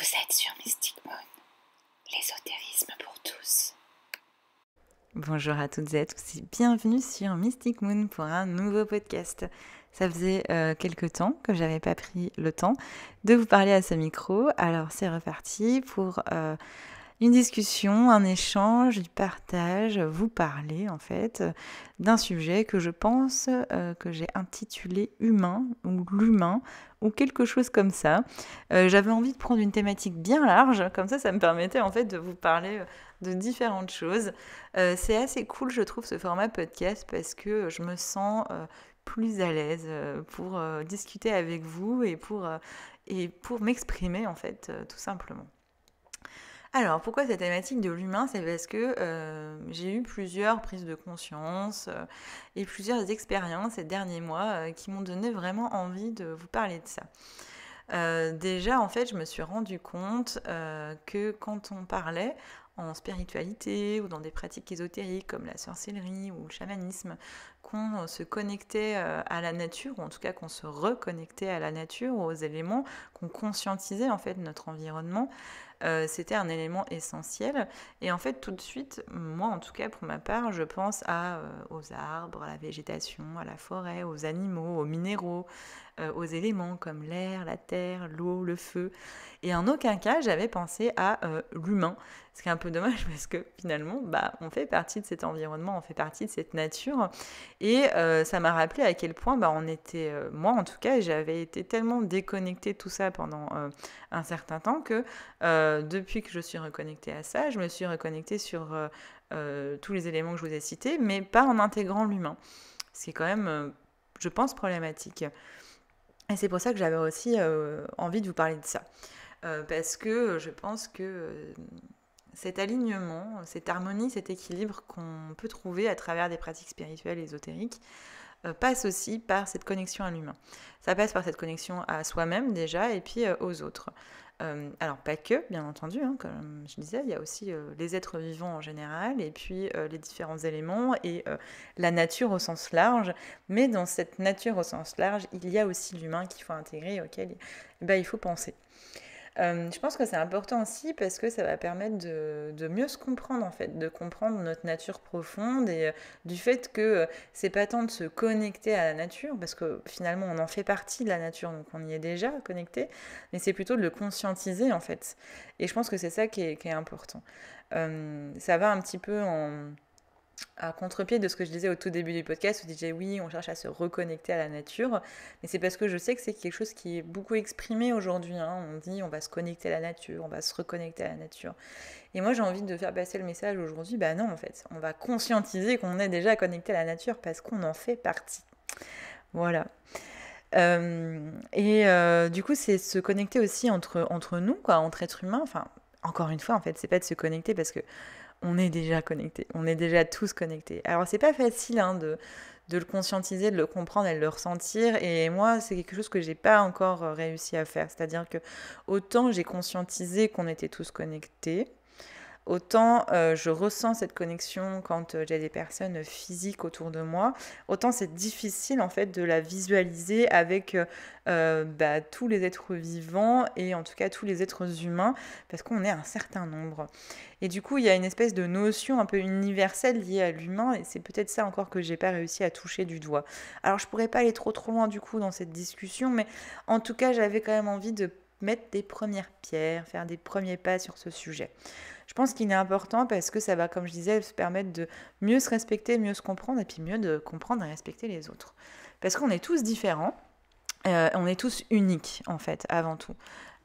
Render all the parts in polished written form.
Vous êtes sur Mystic Moon, l'ésotérisme pour tous. Bonjour à toutes et à tous et bienvenue sur Mystic Moon pour un nouveau podcast. Ça faisait quelques temps que j'avais pas pris le temps de vous parler à ce micro, alors c'est reparti pour une discussion, un échange, du partage, vous parler en fait d'un sujet que je pense que j'ai intitulé Humain ou l'humain ou quelque chose comme ça. J'avais envie de prendre une thématique bien large, comme ça me permettait en fait de vous parler de différentes choses. C'est assez cool je trouve ce format podcast parce que je me sens plus à l'aise pour discuter avec vous et pour m'exprimer en fait tout simplement. Alors, pourquoi cette thématique de l'humain? C'est parce que j'ai eu plusieurs prises de conscience et plusieurs expériences ces derniers mois qui m'ont donné vraiment envie de vous parler de ça. Déjà, en fait, je me suis rendu compte que quand on parlait en spiritualité ou dans des pratiques ésotériques comme la sorcellerie ou le chamanisme, qu'on se connectait à la nature, ou en tout cas qu'on se reconnectait à la nature, aux éléments, qu'on conscientisait en fait notre environnement, c'était un élément essentiel. Et en fait, tout de suite, moi en tout cas pour ma part, je pense aux arbres, à la végétation, à la forêt, aux animaux, aux minéraux, aux éléments comme l'air, la terre, l'eau, le feu. Et en aucun cas, j'avais pensé à l'humain. Ce qui est un peu dommage parce que finalement, on fait partie de cet environnement, on fait partie de cette nature. Et ça m'a rappelé à quel point on était, moi en tout cas, j'avais été tellement déconnectée de tout ça pendant un certain temps que depuis que je suis reconnectée à ça, je me suis reconnectée sur tous les éléments que je vous ai cités, mais pas en intégrant l'humain. Ce qui est quand même, je pense, problématique. Et c'est pour ça que j'avais aussi envie de vous parler de ça. Parce que je pense que cet alignement, cette harmonie, cet équilibre qu'on peut trouver à travers des pratiques spirituelles et ésotériques passe aussi par cette connexion à l'humain. Ça passe par cette connexion à soi-même déjà et puis aux autres. Alors pas que, bien entendu, hein, comme je disais, il y a aussi les êtres vivants en général et puis les différents éléments et la nature au sens large. Mais dans cette nature au sens large, il y a aussi l'humain qu'il faut intégrer, auquel il faut penser. Je pense que c'est important aussi parce que ça va permettre de mieux se comprendre en fait, de comprendre notre nature profonde et du fait que c'est pas tant de se connecter à la nature parce que finalement on en fait partie de la nature donc on y est déjà connecté, mais c'est plutôt de le conscientiser en fait. Et je pense que c'est ça qui est important. Ça va un petit peu à contre-pied de ce que je disais au tout début du podcast, où je disais oui, on cherche à se reconnecter à la nature, mais c'est parce que je sais que c'est quelque chose qui est beaucoup exprimé aujourd'hui. Hein. On dit on va se connecter à la nature, on va se reconnecter à la nature. Et moi j'ai envie de faire passer le message aujourd'hui, non en fait, on va conscientiser qu'on est déjà connecté à la nature parce qu'on en fait partie. Voilà. Du coup c'est se connecter aussi entre nous, quoi, entre êtres humains. Enfin, encore une fois, en fait, c'est pas de se connecter parce que on est déjà connectés, on est déjà tous connectés. Alors c'est pas facile de le conscientiser, de le comprendre et de le ressentir. Et moi, c'est quelque chose que j'ai pas encore réussi à faire. C'est-à-dire que autant j'ai conscientisé qu'on était tous connectés, autant je ressens cette connexion quand j'ai des personnes physiques autour de moi, autant c'est difficile en fait de la visualiser avec tous les êtres vivants et en tout cas tous les êtres humains parce qu'on est un certain nombre. Et du coup, il y a une espèce de notion un peu universelle liée à l'humain et c'est peut-être ça encore que j'ai pas réussi à toucher du doigt. Alors je pourrais pas aller trop loin du coup dans cette discussion, mais en tout cas, j'avais quand même envie de mettre des premières pierres, faire des premiers pas sur ce sujet. Je pense qu'il est important parce que ça va, comme je disais, se permettre de mieux se respecter, mieux se comprendre et puis mieux de comprendre et respecter les autres. Parce qu'on est tous différents, on est tous uniques en fait, avant tout.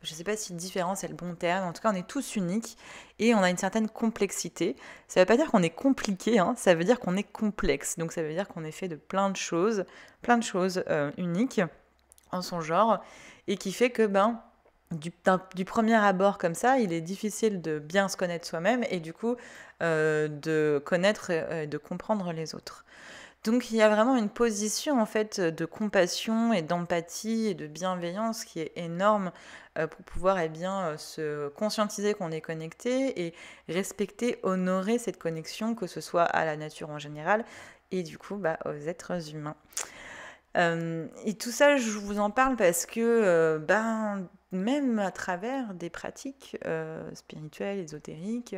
Je ne sais pas si différent c'est le bon terme, en tout cas on est tous uniques et on a une certaine complexité. Ça ne veut pas dire qu'on est compliqué, hein, ça veut dire qu'on est complexe. Donc ça veut dire qu'on est fait de plein de choses uniques en son genre et qui fait que du premier abord comme ça, il est difficile de bien se connaître soi-même et du coup de connaître et de comprendre les autres. Donc il y a vraiment une position en fait de compassion et d'empathie et de bienveillance qui est énorme pour pouvoir se conscientiser qu'on est connecté et respecter, honorer cette connexion, que ce soit à la nature en général et du coup aux êtres humains. Et tout ça, je vous en parle parce que même à travers des pratiques spirituelles, ésotériques,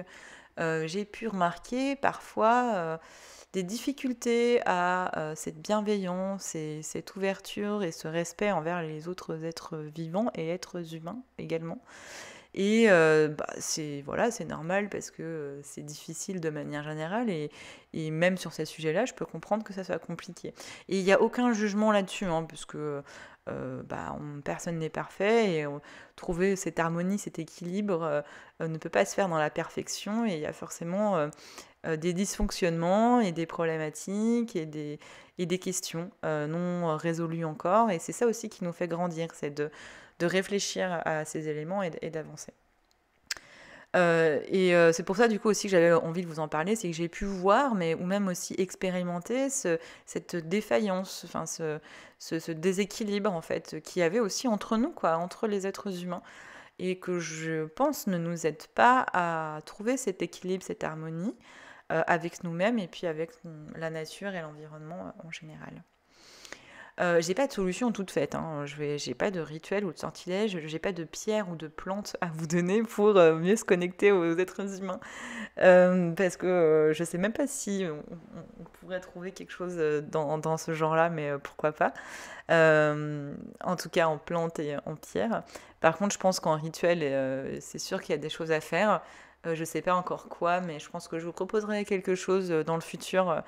j'ai pu remarquer parfois des difficultés à cette bienveillance et cette ouverture et ce respect envers les autres êtres vivants et êtres humains également. Et c'est voilà, c'est normal parce que c'est difficile de manière générale et même sur ces sujets-là, je peux comprendre que ça soit compliqué. Et il n'y a aucun jugement là-dessus, hein, parce que personne n'est parfait et trouver cette harmonie, cet équilibre ne peut pas se faire dans la perfection et il y a forcément des dysfonctionnements et des problématiques et des questions non résolues encore. Et c'est ça aussi qui nous fait grandir, c'est de réfléchir à ces éléments et d'avancer. C'est pour ça du coup aussi que j'avais envie de vous en parler, c'est que j'ai pu voir, ou même aussi expérimenter cette défaillance, enfin ce déséquilibre en fait, qu'il y avait aussi entre nous, quoi, entre les êtres humains, et que je pense ne nous aide pas à trouver cet équilibre, cette harmonie avec nous-mêmes et puis avec la nature et l'environnement en général. J'ai pas de solution toute faite, hein. J'ai pas de rituel ou de sortilège, j'ai pas de pierre ou de plante à vous donner pour mieux se connecter aux êtres humains. Parce que je sais même pas si on pourrait trouver quelque chose dans ce genre-là, mais pourquoi pas. En tout cas en plante et en pierre. Par contre, je pense qu'en rituel, c'est sûr qu'il y a des choses à faire. Je sais pas encore quoi, mais je pense que je vous proposerai quelque chose dans le futur.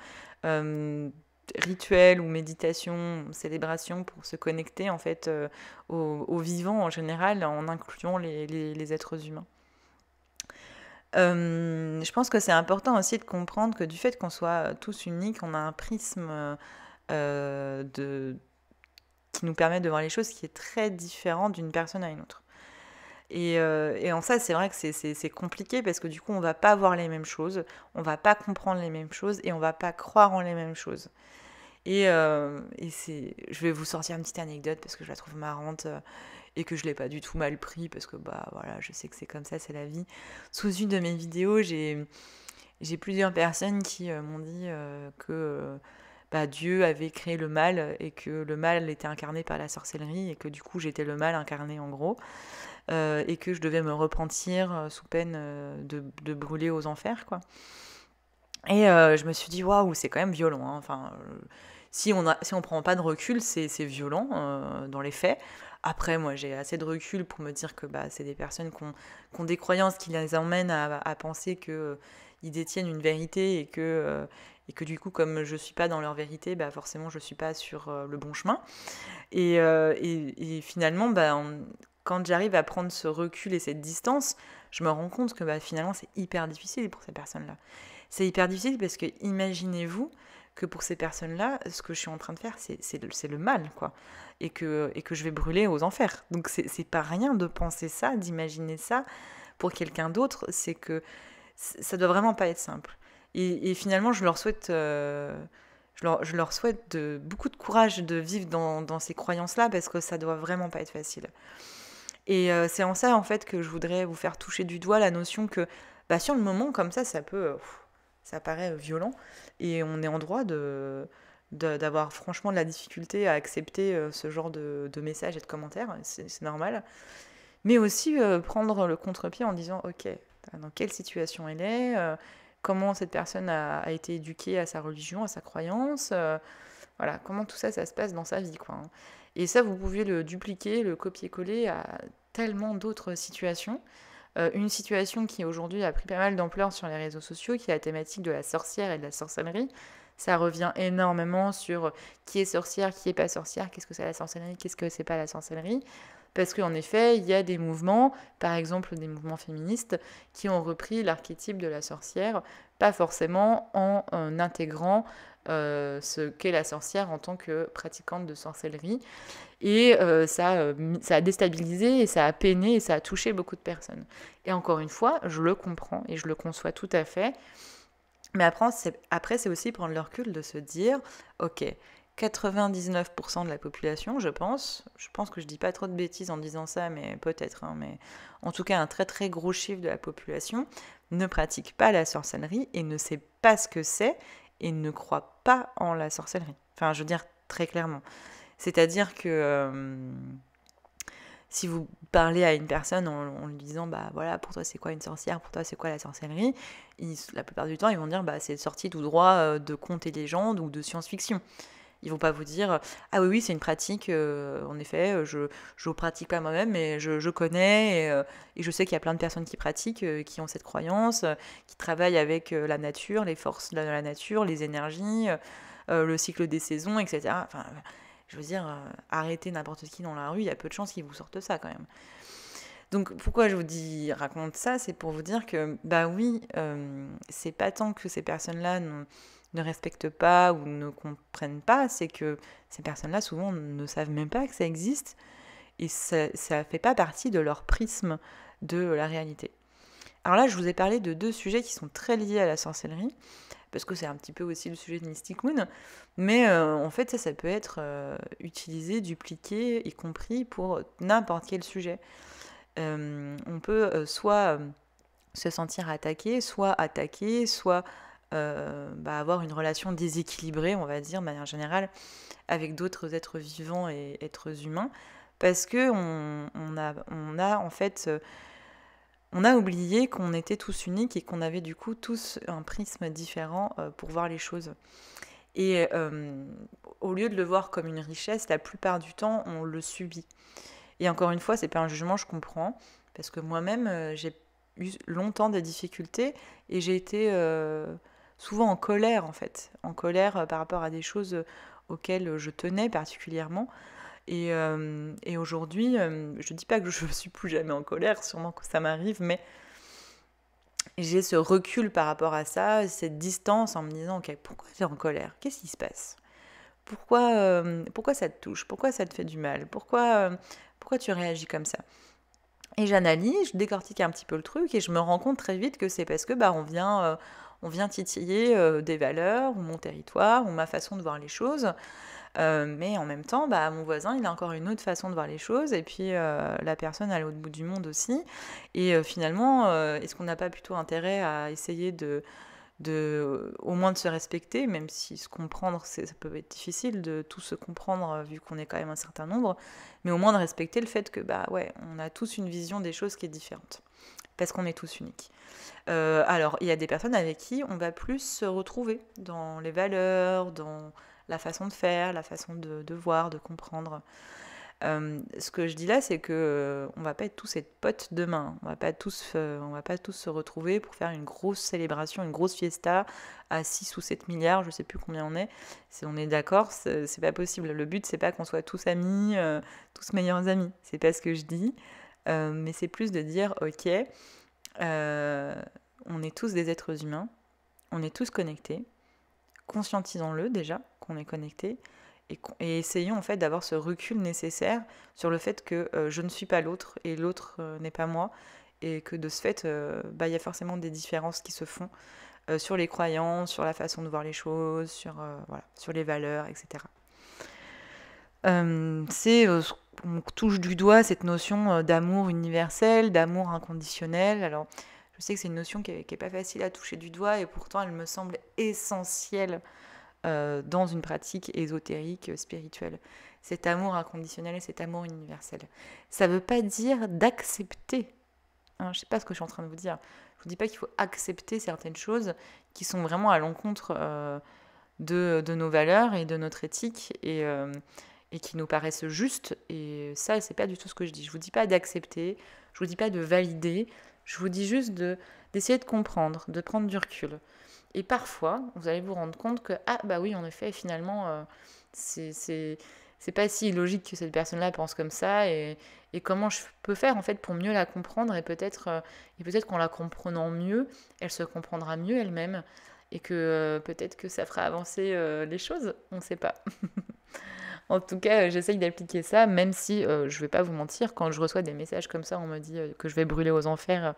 Rituel ou méditation, célébration pour se connecter en fait au vivant en général en incluant les êtres humains. Je pense que c'est important aussi de comprendre que du fait qu'on soit tous uniques, on a un prisme qui nous permet de voir les choses qui est très différent d'une personne à une autre. Et en ça, c'est vrai que c'est compliqué parce que du coup, on va pas voir les mêmes choses, on va pas comprendre les mêmes choses et on va pas croire en les mêmes choses. Je vais vous sortir une petite anecdote parce que je la trouve marrante et que je l'ai pas du tout mal pris parce que voilà, je sais que c'est comme ça, c'est la vie. Sous une de mes vidéos, j'ai plusieurs personnes qui m'ont dit que Dieu avait créé le mal et que le mal était incarné par la sorcellerie et que du coup j'étais le mal incarné en gros et que je devais me repentir sous peine de brûler aux enfers, quoi. Et je me suis dit, waouh, c'est quand même violent, hein. Enfin, si on prend pas de recul, c'est violent dans les faits. Après, moi, j'ai assez de recul pour me dire que c'est des personnes qui ont des croyances qui les emmènent à penser qu'ils détiennent une vérité et que du coup, comme je suis pas dans leur vérité, forcément, je suis pas sur le bon chemin. Et finalement, quand j'arrive à prendre ce recul et cette distance, je me rends compte que finalement, c'est hyper difficile pour ces personnes-là. C'est hyper difficile parce que imaginez-vous que pour ces personnes-là, ce que je suis en train de faire, c'est le mal, quoi. Et que je vais brûler aux enfers. Donc c'est pas rien de penser ça, d'imaginer ça pour quelqu'un d'autre. C'est que ça doit vraiment pas être simple. Et finalement, je leur souhaite... je leur souhaite beaucoup de courage de vivre dans ces croyances-là parce que ça doit vraiment pas être facile. Et c'est en ça, en fait, que je voudrais vous faire toucher du doigt la notion que sur le moment, comme ça peut... ça paraît violent et on est en droit d'avoir franchement de la difficulté à accepter ce genre de messages et de commentaires, c'est normal. Mais aussi prendre le contre-pied en disant ok, dans quelle situation elle est, comment cette personne a été éduquée à sa religion, à sa croyance, voilà, comment tout ça se passe dans sa vie, quoi. Et ça, vous pouvez le dupliquer, le copier-coller à tellement d'autres situations. Une situation qui aujourd'hui a pris pas mal d'ampleur sur les réseaux sociaux, qui est la thématique de la sorcière et de la sorcellerie. Ça revient énormément sur qui est sorcière, qui est pas sorcière, qu'est-ce que c'est la sorcellerie, qu'est-ce que c'est pas la sorcellerie. Parce qu'en effet, il y a des mouvements, par exemple des mouvements féministes, qui ont repris l'archétype de la sorcière, pas forcément en intégrant ce qu'est la sorcière en tant que pratiquante de sorcellerie. Et ça a déstabilisé et ça a peiné et ça a touché beaucoup de personnes. Et encore une fois, je le comprends et je le conçois tout à fait. Mais après, c'est aussi prendre le recul de se dire, ok, 99% de la population, je pense que je dis pas trop de bêtises en disant ça, mais peut-être, hein, mais en tout cas un très très gros chiffre de la population ne pratique pas la sorcellerie et ne sait pas ce que c'est et ne croit pas en la sorcellerie. Enfin, je veux dire très clairement. C'est-à-dire que Si vous parlez à une personne en lui disant bah voilà, pour toi c'est quoi une sorcière, pour toi c'est quoi la sorcellerie, la plupart du temps ils vont dire bah c'est sorti tout droit de contes et légendes ou de science-fiction. Ils vont pas vous dire ah oui c'est une pratique, en effet je pratique pas moi-même mais je connais et je sais qu'il y a plein de personnes qui pratiquent, qui ont cette croyance, qui travaillent avec la nature, les forces de la nature, les énergies, le cycle des saisons, etc. Enfin, je veux dire, arrêtez n'importe qui dans la rue, il y a peu de chances qu'ils vous sortent ça quand même. Donc pourquoi je vous raconte ça, c'est pour vous dire que bah oui, c'est pas tant que ces personnes-là ne respectent pas ou ne comprennent pas, c'est que ces personnes-là souvent ne savent même pas que ça existe et ça fait pas partie de leur prisme de la réalité. Alors là, je vous ai parlé de 2 sujets qui sont très liés à la sorcellerie, parce que c'est un petit peu aussi le sujet de Mystic Moon, mais en fait ça peut être utilisé, dupliqué, y compris pour n'importe quel sujet. On peut soit se sentir attaqué, soit avoir une relation déséquilibrée, on va dire, de manière générale, avec d'autres êtres vivants et êtres humains, parce que on a oublié qu'on était tous uniques et qu'on avait du coup tous un prisme différent pour voir les choses. Et au lieu de le voir comme une richesse, la plupart du temps, on le subit. Et encore une fois, c'est pas un jugement, je comprends, parce que moi-même, j'ai eu longtemps des difficultés et j'ai été souvent en colère, en fait. En colère par rapport à des choses auxquelles je tenais particulièrement. Et aujourd'hui, je dis pas que je suis plus jamais en colère, sûrement que ça m'arrive, mais j'ai ce recul par rapport à ça, cette distance en me disant, ok, pourquoi tu es en colère? Qu'est-ce qui se passe? Pourquoi ça te touche? Pourquoi ça te fait du mal? Pourquoi tu réagis comme ça? Et j'analyse, je décortique un petit peu le truc et je me rends compte très vite que c'est parce que on vient titiller des valeurs ou mon territoire ou ma façon de voir les choses. Mais en même temps, mon voisin, il a encore une autre façon de voir les choses, et puis la personne à l'autre bout du monde aussi. Et finalement, est-ce qu'on n'a pas plutôt intérêt à essayer au moins de se respecter, même si se comprendre, ça peut être difficile de tout se comprendre vu qu'on est quand même un certain nombre, mais au moins de respecter le fait que, on a tous une vision des choses qui est différente, parce qu'on est tous uniques. Alors, il y a des personnes avec qui on va plus se retrouver dans les valeurs, dans la façon de faire, la façon de voir, de comprendre. Ce que je dis là, c'est que on va pas être tous être potes demain. On va pas tous se retrouver pour faire une grosse célébration, une grosse fiesta à 6 ou 7 milliards, je sais plus combien on est. Si on est d'accord, c'est pas possible. Le but, c'est pas qu'on soit tous amis, tous meilleurs amis. C'est pas ce que je dis. Mais c'est plus de dire, ok, on est tous des êtres humains, on est tous connectés, conscientisons-le déjà qu'on est connectés et essayons en fait d'avoir ce recul nécessaire sur le fait que je ne suis pas l'autre et l'autre n'est pas moi et que de ce fait il y a forcément des différences qui se font sur les croyances, sur la façon de voir les choses, sur les valeurs, etc. On touche du doigt cette notion d'amour universel, d'amour inconditionnel. Alors, je sais que c'est une notion qui est pas facile à toucher du doigt et pourtant elle me semble essentielle dans une pratique ésotérique, spirituelle. Cet amour inconditionnel et cet amour universel. Ça ne veut pas dire d'accepter. Je ne sais pas ce que je suis en train de vous dire. Je ne vous dis pas qu'il faut accepter certaines choses qui sont vraiment à l'encontre de nos valeurs et de notre éthique et qui nous paraissent justes. Et ça, c'est pas du tout ce que je dis. Je vous dis pas d'accepter, je vous dis pas de valider, je vous dis juste d'essayer de comprendre, de prendre du recul. Et parfois, vous allez vous rendre compte que, oui, en effet, finalement, c'est pas si logique que cette personne-là pense comme ça, et comment je peux faire, en fait, pour mieux la comprendre, et peut-être qu'en la comprenant mieux, elle se comprendra mieux elle-même, et que peut-être que ça fera avancer les choses, on ne sait pas. En tout cas, j'essaye d'appliquer ça, même si, je vais pas vous mentir, quand je reçois des messages comme ça, on me dit que je vais brûler aux enfers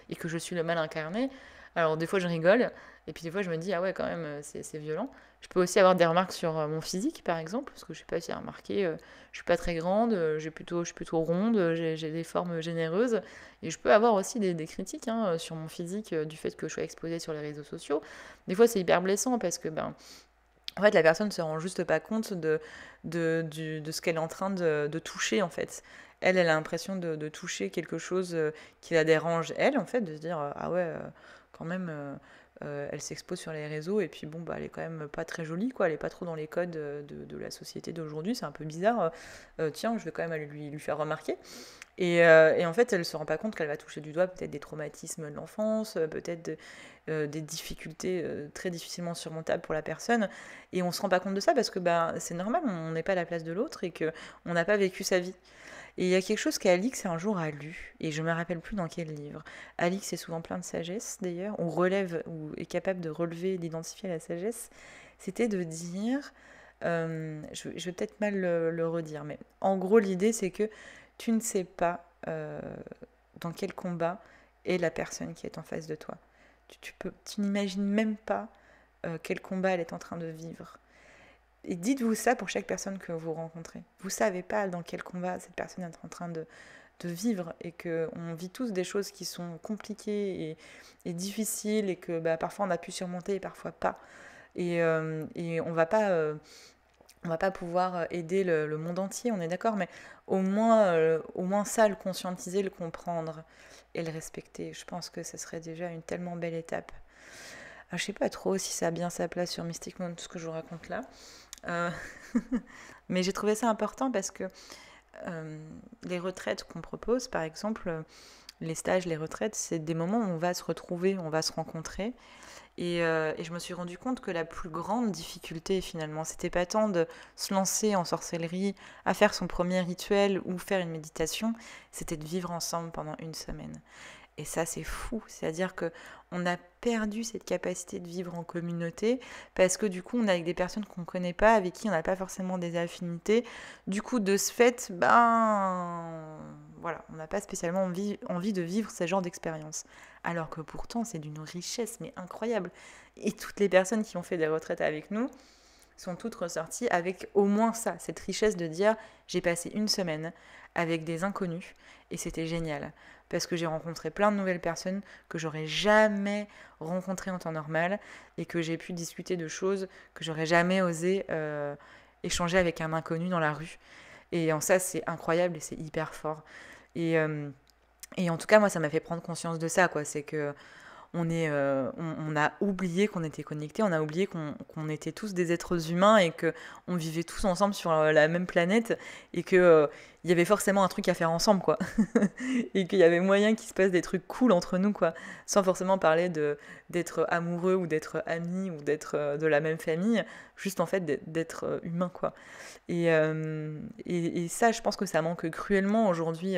et que je suis le mal incarné. Alors des fois je rigole, et puis des fois je me dis, ah ouais quand même, c'est violent. Je peux aussi avoir des remarques sur mon physique par exemple, parce que je sais pas si vous avez remarqué, je suis pas très grande, je suis plutôt ronde, j'ai des formes généreuses, et je peux avoir aussi des critiques sur mon physique, du fait que je sois exposée sur les réseaux sociaux. Des fois c'est hyper blessant parce que en fait, la personne ne se rend juste pas compte de ce qu'elle est en train de toucher, en fait. elle a l'impression de toucher quelque chose qui la dérange, elle, en fait, de se dire ah ouais, quand même, elle s'expose sur les réseaux, et puis bon, bah, elle est quand même pas très jolie, quoi. Elle est pas trop dans les codes de la société d'aujourd'hui, c'est un peu bizarre. Tiens, je vais quand même aller lui faire remarquer. Et en fait, elle se rend pas compte qu'elle va toucher du doigt peut-être des traumatismes de l'enfance, peut-être des difficultés très difficilement surmontables pour la personne. Et on se rend pas compte de ça parce que bah, c'est normal, on n'est pas à la place de l'autre et qu'on n'a pas vécu sa vie. Et il y a quelque chose qu'Alix un jour a lu, et je me rappelle plus dans quel livre. Alix est souvent plein de sagesse d'ailleurs, on relève ou est capable de relever, d'identifier la sagesse. C'était de dire, je vais peut-être mal le redire, mais en gros l'idée c'est que tu ne sais pas dans quel combat est la personne qui est en face de toi. Tu n'imagines même pas quel combat elle est en train de vivre. Et dites-vous ça pour chaque personne que vous rencontrez. Vous ne savez pas dans quel combat cette personne est en train de vivre, et qu'on vit tous des choses qui sont compliquées et difficiles, et que bah, parfois on a pu surmonter et parfois pas. Et on va pas pouvoir aider le monde entier, on est d'accord, mais au moins ça, le conscientiser, le comprendre et le respecter. Je pense que ce serait déjà une tellement belle étape. Je ne sais pas trop si ça a bien sa place sur Mystic Moon, tout ce que je vous raconte là. Mais j'ai trouvé ça important parce que les retraites qu'on propose, par exemple, les stages, les retraites, c'est des moments où on va se retrouver, on va se rencontrer. Et je me suis rendu compte que la plus grande difficulté, finalement, c'était pas tant de se lancer en sorcellerie, à faire son premier rituel ou faire une méditation, c'était de vivre ensemble pendant une semaine. Et ça, c'est fou. C'est-à-dire qu'on a perdu cette capacité de vivre en communauté parce que du coup, on est avec des personnes qu'on ne connaît pas, avec qui on n'a pas forcément des affinités. Du coup, de ce fait, voilà, on n'a pas spécialement envie de vivre ce genre d'expérience. Alors que pourtant, c'est d'une richesse, mais incroyable. Et toutes les personnes qui ont fait des retraites avec nous sont toutes ressorties avec au moins ça, cette richesse de dire j'ai passé une semaine avec des inconnus et c'était génial parce que j'ai rencontré plein de nouvelles personnes que j'aurais jamais rencontrées en temps normal et que j'ai pu discuter de choses que j'aurais jamais osé échanger avec un inconnu dans la rue. Et en ça, c'est incroyable et c'est hyper fort. Et en tout cas, moi, ça m'a fait prendre conscience de ça, quoi. C'est que on a oublié qu'on était connectés, on a oublié qu'on était tous des êtres humains et qu'on vivait tous ensemble sur la même planète et qu'il y avait forcément un truc à faire ensemble, quoi. Et qu'il y avait moyen qu'il se passe des trucs cool entre nous, quoi. Sans forcément parler d'être amoureux ou d'être amis ou d'être de la même famille, juste en fait d'être humain, quoi. Et ça, je pense que ça manque cruellement aujourd'hui.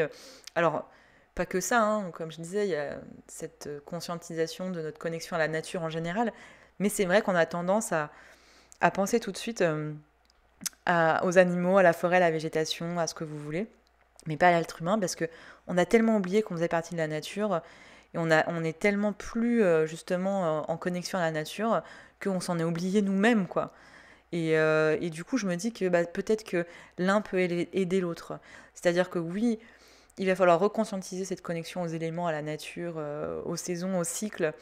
Alors, pas que ça, hein, comme je disais, il y a cette conscientisation de notre connexion à la nature en général, mais c'est vrai qu'on a tendance à penser tout de suite aux animaux, à la forêt, à la végétation, à ce que vous voulez, mais pas à l'être humain, parce qu'on a tellement oublié qu'on faisait partie de la nature, et on est tellement plus justement en connexion à la nature, qu'on s'en est oublié nous-mêmes, quoi. Et du coup, je me dis que bah, peut-être que l'un peut aider l'autre. C'est-à-dire que oui, il va falloir reconscientiser cette connexion aux éléments, à la nature, aux saisons, aux cycles,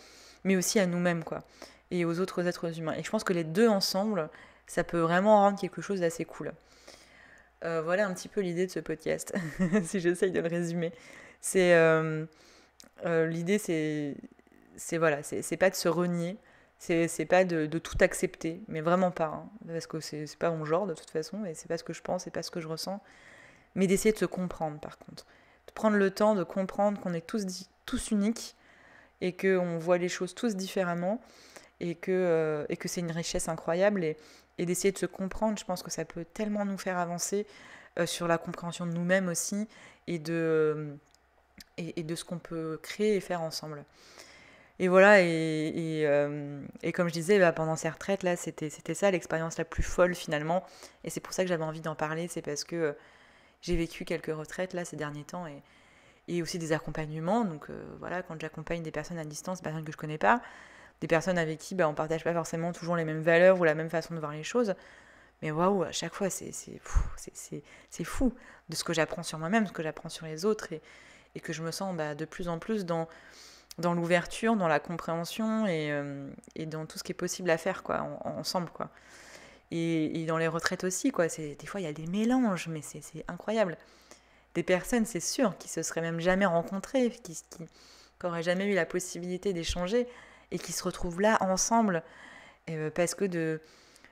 mais aussi à nous-mêmes, quoi, et aux autres êtres humains. Et je pense que les deux ensemble, ça peut vraiment rendre quelque chose d'assez cool. Voilà un petit peu l'idée de ce podcast, si j'essaye de le résumer. C'est l'idée, c'est voilà, c'est pas de se renier, c'est pas de tout accepter, mais vraiment pas, hein, parce que c'est pas mon genre de toute façon, et c'est pas ce que je pense, c'est pas ce que je ressens, mais d'essayer de se comprendre par contre. De prendre le temps de comprendre qu'on est tous uniques et qu'on voit les choses tous différemment et que c'est une richesse incroyable et d'essayer de se comprendre, je pense que ça peut tellement nous faire avancer sur la compréhension de nous-mêmes aussi et de ce qu'on peut créer et faire ensemble. Et voilà, et comme je disais, bah, pendant ces retraites, là, c'était ça l'expérience la plus folle finalement. Et c'est pour ça que j'avais envie d'en parler, c'est parce que j'ai vécu quelques retraites là ces derniers temps et aussi des accompagnements. Donc voilà, quand j'accompagne des personnes à distance, des personnes que je connais pas, des personnes avec qui bah, on partage pas forcément toujours les mêmes valeurs ou la même façon de voir les choses. Mais waouh, à chaque fois, c'est fou de ce que j'apprends sur moi-même, ce que j'apprends sur les autres et que je me sens bah, de plus en plus dans l'ouverture, dans la compréhension et dans tout ce qui est possible à faire quoi, ensemble, quoi. Et dans les retraites aussi, quoi. Des fois, il y a des mélanges, mais c'est incroyable. des personnes, c'est sûr, qui se seraient même jamais rencontrées, qui n'auraient jamais eu la possibilité d'échanger et qui se retrouvent là ensemble parce que de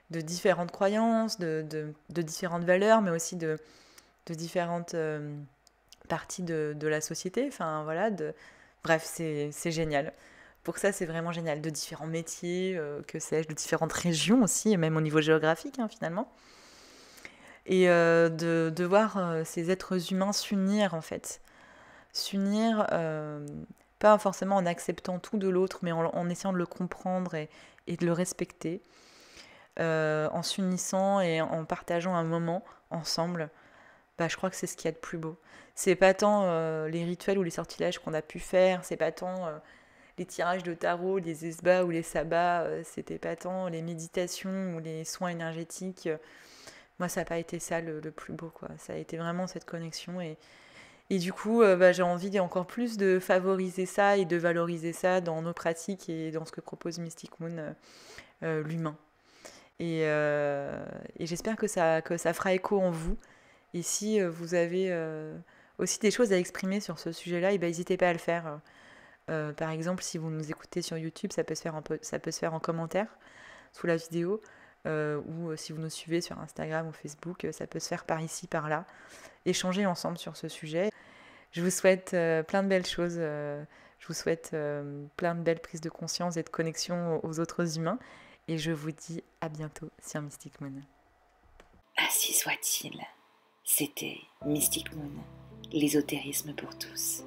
différentes croyances, de différentes valeurs, mais aussi de différentes parties de la société. Enfin, voilà, bref, c'est génial. Pour ça, c'est vraiment génial. De différents métiers, que sais-je, de différentes régions aussi, et même au niveau géographique, finalement. Et de voir ces êtres humains s'unir, en fait. S'unir, pas forcément en acceptant tout de l'autre, mais en essayant de le comprendre et de le respecter. En s'unissant et en partageant un moment ensemble, je crois que c'est ce qu'il y a de plus beau. C'est pas tant les rituels ou les sortilèges qu'on a pu faire, c'est pas tant les tirages de tarot, les esbats ou les sabbats, c'était pas tant les méditations ou les soins énergétiques. Moi, ça n'a pas été ça le plus beau, quoi. Ça a été vraiment cette connexion et du coup, j'ai envie encore plus de favoriser ça et de valoriser ça dans nos pratiques et dans ce que propose Mystic Moon, l'humain. Et j'espère que ça fera écho en vous. Et si vous avez aussi des choses à exprimer sur ce sujet-là, n'hésitez pas à le faire. Par exemple, si vous nous écoutez sur YouTube, ça peut se faire en commentaire sous la vidéo. Ou si vous nous suivez sur Instagram ou Facebook, ça peut se faire par ici, par là. Échanger ensemble sur ce sujet. Je vous souhaite plein de belles choses. Je vous souhaite plein de belles prises de conscience et de connexion aux autres humains. Et je vous dis à bientôt sur Mystic Moon. Ainsi soit-il. C'était Mystic Moon, l'ésotérisme pour tous.